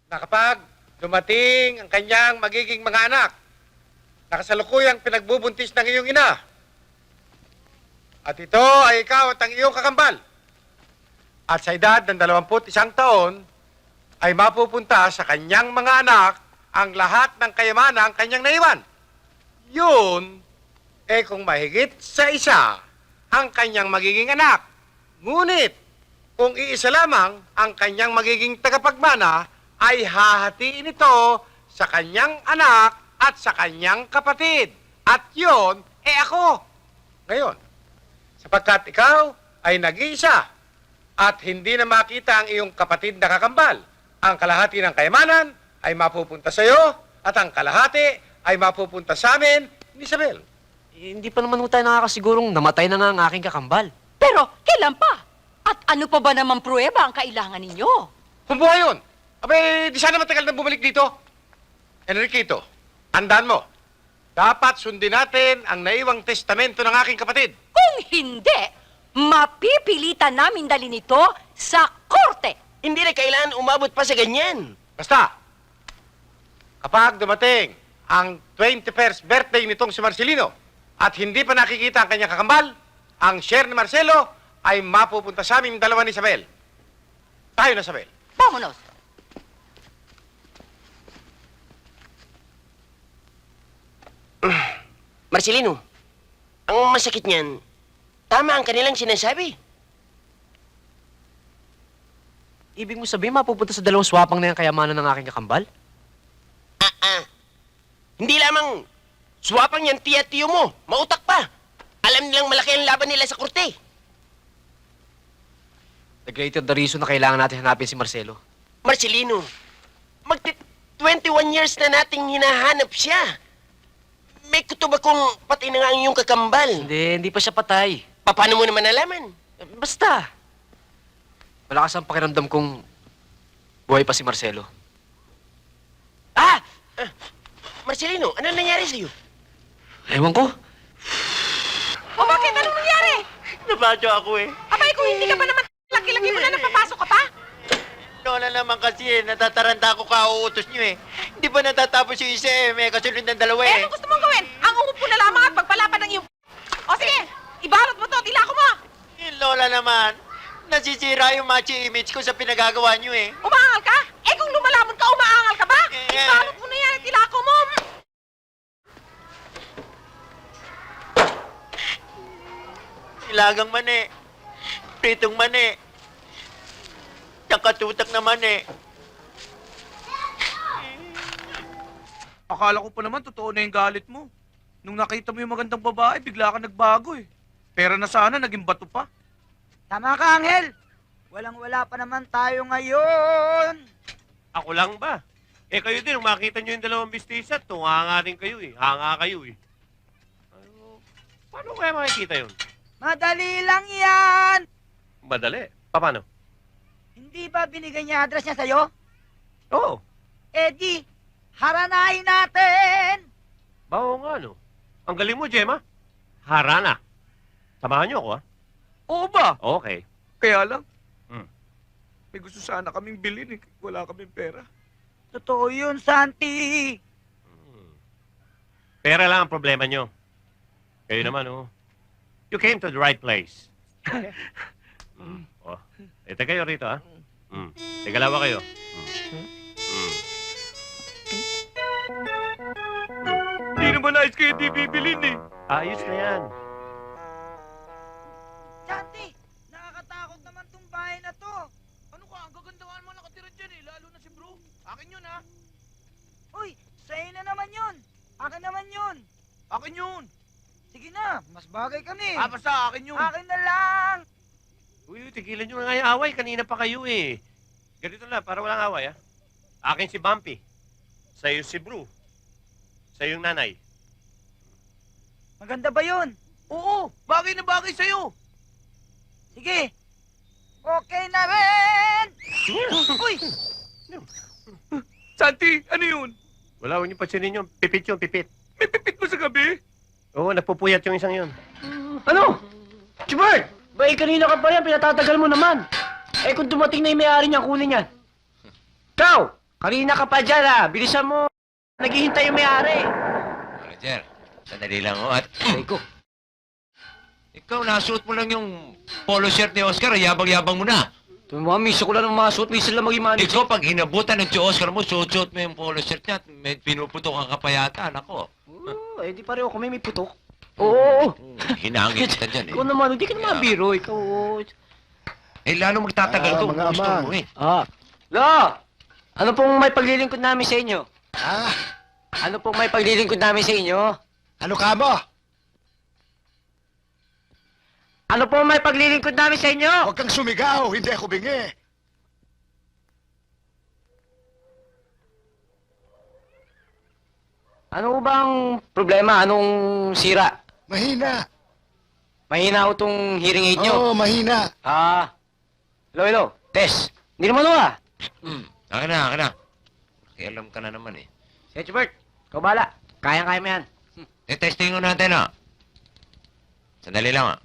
na kapag dumating ang kanyang magiging mga anak na kasalukuyang pinagbubuntis ng iyong ina, at ito ay ikaw at ang iyong kakambal, at sa edad ng 21 taon, ay mapupunta sa kanyang mga anak ang lahat ng kayamanan kanyang naiwan. Yun, kung mahigit sa isa ang kanyang magiging anak. Ngunit, kung iisa lamang ang kanyang magiging tagapagmana, ay hahatiin ito sa kanyang anak at sa kanyang kapatid. At yun, ako. Ngayon, sapagkat ikaw ay nag-iisa at hindi na makita ang iyong kapatid na kakambal, ang kalahati ng kayamanan ay mapupunta sa iyo at ang kalahati ay mapupunta sa amin ni Isabel. Hindi pa naman tayo nakakasigurong namatay na nga ang aking kakambal. Pero kailan pa? At ano pa ba naman pruweba ang kailangan ninyo? Kung buhay yun, abay, di sana matagal na bumalik dito. Enriquito, tandaan mo, dapat sundin natin ang naiwang testamento ng aking kapatid. Kung hindi, mapipilitan namin dalhin ito sa korte. Hindi na kailangan umabot pa sa ganyan. Basta, kapag dumating ang 21st birthday nitong si Marcelino at hindi pa nakikita ang kanyang kakambal, ang share ni Marcelo ay mapupunta sa aming dalawa ni Isabel. Tayo na, Isabel. Vámonos. Marcelino, ang masakit niyan, tama ang kanilang sinasabi. Ibig mo sabihin, mapupunta sa dalawang swapang na yung kayamanan ng aking kakambal? Hindi lamang swapang yan, tiya-tiyo mo. Mautak pa. Alam nilang malaki ang laban nila sa korte. The greater the reason na kailangan natin hanapin si Marcelo. Marcelino, 21 years na nating hinahanap siya. May kutob akong patay na nga ang iyong kakambal. Hindi pa siya patay. Paano mo naman nalaman? Basta. Malakas ang pakiramdam kong buhay pa si Marcelo. Marcelino, ano nangyari sa'yo? Ewan ko. O bakit? Anong nangyari? Nabadyo ako eh. Abay, kung hindi ka ba naman laki-laki mo na napapasok ka pa? Lola naman kasi natataranta ako kauutos niyo eh. Hindi ba natatapos yung isa may kasunod ng dalawa Eh, anong gusto mong gawin? Ang umupo na lamang at pagpalapan ng iyong... O sige, ibalot mo to, tilako mo! Lola naman, nasisira yung macho image ko sa pinagagawa niyo eh. Umaangal ka? Eh, kung lumalamon ka, umaangal ka ba? Ibalot mo na yan at tilako mo! Ilagang mani, pritong mani, nakatutak naman eh. Akala ko pa naman totoo na yung galit mo. Nung nakita mo yung magandang babae, bigla ka nagbago eh. Pera na sana, naging bato pa. Tama ka, Angel. Walang-wala pa naman tayo ngayon. Ako lang ba? Eh kayo din, kung makita nyo yung dalawang bistisa, tunganga rin kayo eh. Hanga kayo eh. Ano, paano kaya makikita yun? Madali lang yan. Madali. Paano? Hindi ba binigay niya address niya sa'yo? Oo. Eh di, haranahin natin. Oo nga no. Ang galing mo, Gemma. Harana. Samahan niyo ako ah. Oo ba? Okay. Kaya lang. Hmm. May gusto sana kaming bilhin eh. Wala kaming pera. Totoo yun, Santi. Pera lang ang problema nyo. Kayo naman oh. You came to the right place. Okay? Oh. Ito kayo rito ah. Tigalawa kayo. Hindi naman ayos kayo di bibilin eh. Ayos na yan. Santi, nakakatakot naman tong bahay na to. Ano ka? Ang gagandahan mo nakatira dyan eh. Lalo na si bro. Akin yun ha. Uy, sa'yo na naman yun. Akin naman yun. Akin yun. Sige na, mas bagay kami. Basta akin yun. Akin na lang. Uy, tigilan nyo na nga yung away. Kanina pa kayo eh. Ganito lang, para walang away ah. Akin si Bumpy. Sa'yo si Bru. Sa'yo yung nanay. Maganda ba yun? Oo, bagay na bagay sa'yo. Sige. Okay na rin. Uy, Santi, ano yun? Wala, huwag niyo pansinin yun. Pipit yun, pipit. May pipit mo sa gabi? Oo, nagpupuyat yung isang yun. Ano? Chibert! Ba, kanina ka pa yan, pinatatagal mo naman. Eh, kung dumating na yung may-ari niya, kunin niya. Ikaw! Kanina ka pa dyan ah. Bilisan mo. Naghihintay yung may-ari. Roger, sandali lang ho at... Ikaw, nasuot mo lang yung polo shirt ni Oscar, yabang-yabang mo na. Tumamiso ko lang ng mga suot, minsan lang maging manager. Ikaw, pag hinabutan ng si Oscar mo, suot-suot mo yung polo shirt niya at may pinuputok ang kapayata, nako. Di pareho kami may putok. Oo. Hinangin kita dyan eh. Ikaw naman, hindi ka naman biro. Ikaw, Eh, lalo magtatagal to kung gusto mo eh. Lo! Ano pong may paglilingkod namin sa inyo? Ah, Ano pong may paglilingkod namin sa inyo? ano ka mo? Ano pong may paglilingkod namin sa inyo? Huwag kang sumigaw, hindi ako bingi. Ano bang problema? Anong sira? Mahina. Mahina ho tong hearing aid nyo. Oo, mahina. Hello. Tess. Hindi naman ho ah. Akin na. Alam ka na naman eh. Si Etchbert, ikaw bahala. Kaya mo yan. Testing ko natin ah. Sandali lang ah.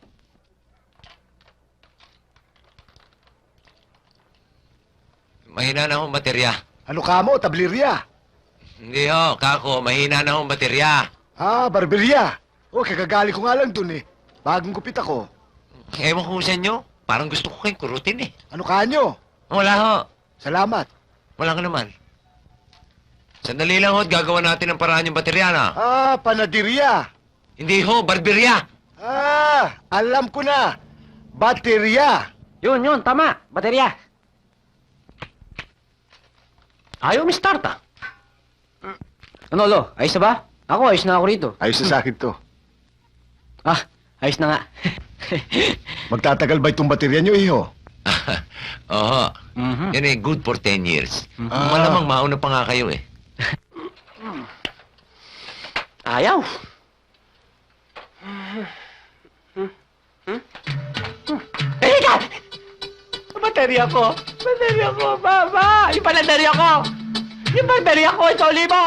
Mahina na akong baterya. Ano ka mo, tablirya? Hindi ho, kako, mahina na akong baterya. Ah, barberya. Oh, kagagali ko nga lang dun eh. Bagong gupit ako. Ewan ko sa inyo, parang gusto ko kayong kurutin eh. Ano ka nyo? Wala ho, Salamat. wala ka naman. Sandali lang ho, at gagawa natin ng paraan yung baterya na. Ah, panadirya. Hindi ho, barberya. Ah, alam ko na. Baterya. Yun, tama. Baterya. Ayaw mi start ah. Ano, Lo? Ayos na ba? Ako, ayos na ako rito. Ayos na sa akin to. Ayos na nga. Magtatagal ba itong baterya nyo, iho? Oo, Mhm. yan eh, good for 10 years. Ah. Malamang mauna pa nga kayo eh. Ayaw. Teka! Baterya ko! Baba! Yung baterya ko! Yung baterya ko! Ito, limo!